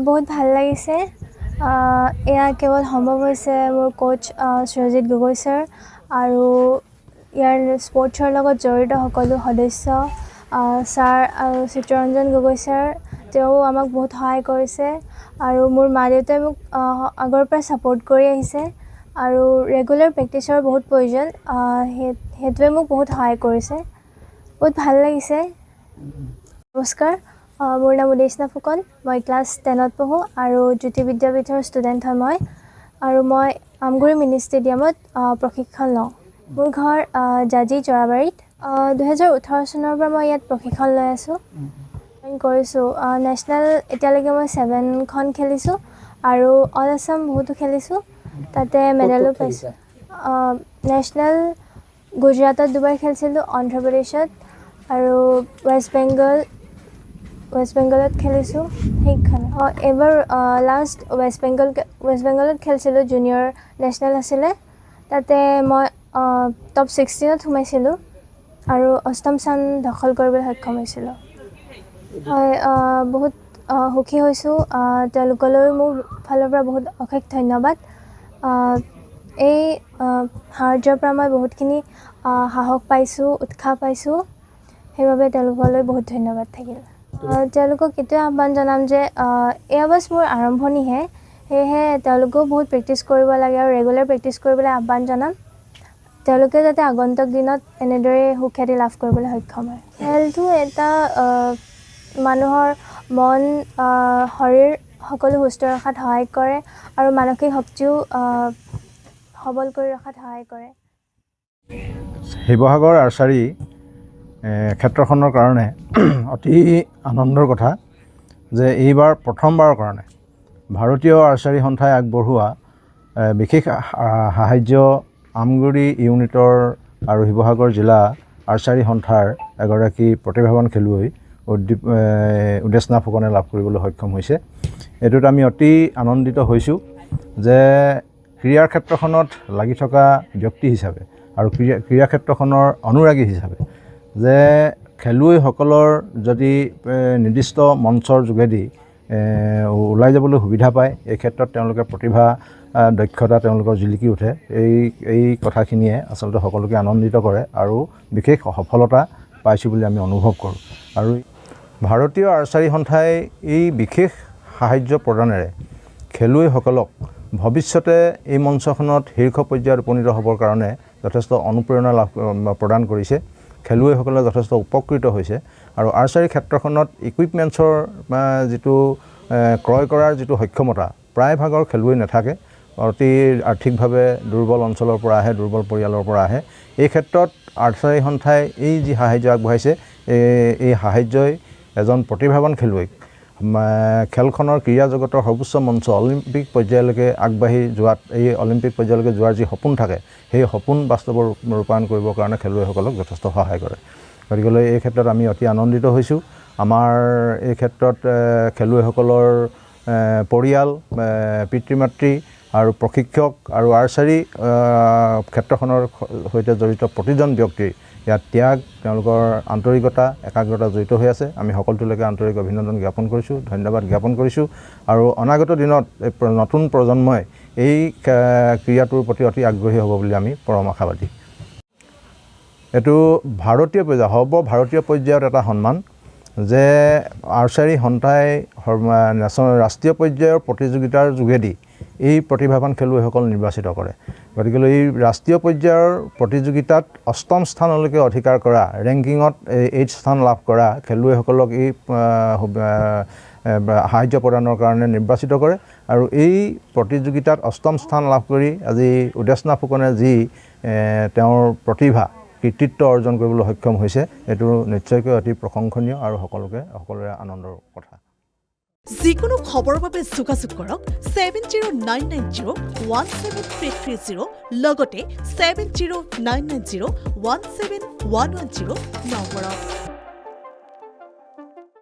বহুত ভাল লাগিছে এয়া কেৱল সম্ভৱ হৈছে মোৰ কোচ সুৰজিত গগৈ ছাৰ আৰু ইয়াৰ স্পৰ্টছৰ লগত জড়িত সকলো সদস্য ছাৰ আৰু চিত্তৰঞ্জন গগৈ ছাৰ তেওঁ আমাক বহুত সহায় কৰিছে আৰু মোৰ মা দেউতাই মোক আগৰ পৰা ছাপোৰ্ট কৰি আহিছে আৰু ৰেগুলাৰ প্ৰেক্টিছৰ বহুত প্ৰয়োজন সেইটোৱে মোক বহুত সহায় কৰিছে বহুত ভাল লাগিছে নমস্কাৰ মোৰ নাম উদেশনা ফুকন মই ক্লাছ 10ত পঢ়োঁ আৰু জ্যোতি বিদ্যাপীঠৰ ষ্টুডেণ্ট হয় মই আৰু মই আমগুৰি মিনি ষ্টেডিয়ামত প্ৰশিক্ষণ লওঁ মোৰ ঘৰ জাজি জৰাবাৰীত 2018 চনৰ পৰা মই ইয়াত প্ৰশিক্ষণ লৈ আছোঁ কৰিছোঁ নেশ্যনেল এতিয়ালৈকে মই 7খন খেলিছোঁ আৰু অল আছাম বহুতো খেলিছোঁ তাতে মেডেলো পাইছোঁ নেশ্যনেল গুজৰাটত দুবাৰ খেলিছিলোঁ অন্ধ্ৰপ্ৰদেশত আৰু ৱেষ্ট বেংগলত খেলিছোঁ সেইখন এইবাৰ লাষ্ট ৱেষ্ট বেংগলত খেলিছিলোঁ জুনিয়ৰ নেশ্যনেল আছিলে তাতে মই টপ 16ত সোমাইছিলোঁ আৰু 8ম স্থান দখল কৰিবলৈ সক্ষম হৈছিলোঁ হয় বহুত সুখী হৈছোঁ তেওঁলোকলৈও মোৰ ফালৰ পৰা বহুত অশেষ ধন্যবাদ এই সাহাৰ্যৰ পৰা মই বহুতখিনি সাহস পাইছোঁ উৎসাহ পাইছোঁ সেইবাবে তেওঁলোকলৈ বহুত ধন্যবাদ থাকিল তেওঁলোকক এইটোৱে আহ্বান জনাম যে এয়া বাছ মোৰ আৰম্ভণিহে সেয়েহে তেওঁলোকেও বহুত প্ৰেক্টিছ কৰিব লাগে আৰু ৰেগুলাৰ প্ৰেক্টিছ কৰিবলৈ আহ্বান জনাম তেওঁলোকে যাতে আগন্তুক দিনত এনেদৰে সুখ্যাতি লাভ কৰিবলৈ সক্ষম হয় খেলটো এটা মানুহৰ মন শৰীৰ সকলো সুস্থ ৰখাত সহায় কৰে আৰু মানসিক শক্তিও সবল কৰি ৰখাত সহায় কৰে শিৱসাগৰ আৰ্চাৰী ক্ষেত্ৰখনৰ কাৰণে অতি আনন্দৰ কথা যে এইবাৰ প্ৰথমবাৰৰ কাৰণে ভাৰতীয় আৰ্চাৰী সন্থাই আগবঢ়োৱা বিশেষ সাহাৰ্য আমগুৰি ইউনিটৰ আৰু শিৱসাগৰ জিলা আৰ্চাৰী সন্থাৰ এগৰাকী প্ৰতিভাৱান খেলুৱৈ উদেশনা ফুকনে লাভ কৰিবলৈ সক্ষম হৈছে এইটোত আমি অতি আনন্দিত হৈছোঁ যে ক্ৰীড়াৰ ক্ষেত্ৰখনত লাগি থকা ব্যক্তি হিচাপে আৰু ক্ৰীড়া ক্ষেত্ৰখনৰ অনুৰাগী হিচাপে যে খেলুৱৈসকলৰ যদি নিৰ্দিষ্ট মঞ্চৰ যোগেদি ওলাই যাবলৈ সুবিধা পায় এই ক্ষেত্ৰত তেওঁলোকে প্ৰতিভা দক্ষতা তেওঁলোকৰ জিলিকি উঠে এই কথাখিনিয়ে আচলতে সকলোকে আনন্দিত কৰে আৰু বিশেষ সফলতা পাইছোঁ বুলি আমি অনুভৱ কৰোঁ আৰু ভাৰতীয় আৰ্চাৰী সন্থাই এই বিশেষ সাহাৰ্য প্ৰদানেৰে খেলুৱৈসকলক ভৱিষ্যতে এই মঞ্চখনত শীৰ্ষ পৰ্যায়ত উপনীত হ'বৰ কাৰণে যথেষ্ট অনুপ্ৰেৰণা প্ৰদান কৰিছে খেলুৱৈসকলে যথেষ্ট উপকৃত হৈছে আৰু আৰ্চাৰী ক্ষেত্ৰখনত ইকুইপমেণ্টছৰ যিটো ক্ৰয় কৰাৰ যিটো সক্ষমতা প্ৰায়ভাগৰ খেলুৱৈ নাথাকে অতি আৰ্থিকভাৱে দুৰ্বল অঞ্চলৰ পৰা আহে দুৰ্বল পৰিয়ালৰ পৰা আহে এই ক্ষেত্ৰত আৰ্চাৰী সন্থাই এই যি সাহাৰ্য আগবঢ়াইছে এই সাহাৰ্যই এজন প্ৰতিভাৱান খেলুৱৈক খেলখনৰ ক্ৰীড়া জগতৰ সৰ্বোচ্চ মঞ্চ অলিম্পিক পৰ্যায়লৈকে আগবাঢ়ি যোৱাত এই অলিম্পিক পৰ্যায়লৈকে যোৱাৰ যি সপোন থাকে সেই সপোন বাস্তৱত ৰূপায়ণ কৰিবৰ কাৰণে খেলুৱৈসকলক যথেষ্ট সহায় কৰে গতিকে এই ক্ষেত্ৰত আমি অতি আনন্দিত হৈছোঁ আমাৰ এই ক্ষেত্ৰত খেলুৱৈসকলৰ পৰিয়াল পিতৃ মাতৃ আৰু প্ৰশিক্ষক আৰু আৰ্চাৰী ক্ষেত্ৰখনৰ সৈতে জড়িত প্ৰতিজন ব্যক্তিৰ ইয়াত ত্যাগ তেওঁলোকৰ আন্তৰিকতা একাগ্ৰতা জড়িত হৈ আছে আমি সকলোলৈকে আন্তৰিক অভিনন্দন জ্ঞাপন কৰিছোঁ ধন্যবাদ জ্ঞাপন কৰিছোঁ আৰু অনাগত দিনত নতুন প্ৰজন্মই এই ক্ৰীড়াটোৰ প্ৰতি অতি আগ্ৰহী হ'ব বুলি আমি পৰম আশাবাদী এইটো ভাৰতীয় পৰ্যায় সৰ্বভাৰতীয় পৰ্যায়ত এটা সন্মান যে আৰ্চাৰী সন্থাই ৰাষ্ট্ৰীয় পৰ্যায়ৰ প্ৰতিযোগিতাৰ যোগেদি এই প্ৰতিভাৱান খেলুৱৈসকল নিৰ্বাচিত কৰে গতিকে এই ৰাষ্ট্ৰীয় পৰ্যায়ৰ প্ৰতিযোগিতাত 8ম স্থানলৈকে অধিকাৰ কৰা ৰেংকিঙত 8 স্থান লাভ কৰা খেলুৱৈসকলক এই সাহাৰ্য প্ৰদানৰ কাৰণে নিৰ্বাচিত কৰে আৰু এই প্ৰতিযোগিতাত 8ম স্থান লাভ কৰি আজি উদেশনা ফুকনে যি তেওঁৰ প্ৰতিভা কৃতিত্ব অৰ্জন কৰিবলৈ সক্ষম হৈছে এইটো নিশ্চয়কৈ অতি প্ৰশংসনীয় আৰু সকলোৰে আনন্দৰ কথা যিকোনো খবৰৰ বাবে যোগাযোগ কৰক 7099017330 লগতে 7099017110 নম্বৰত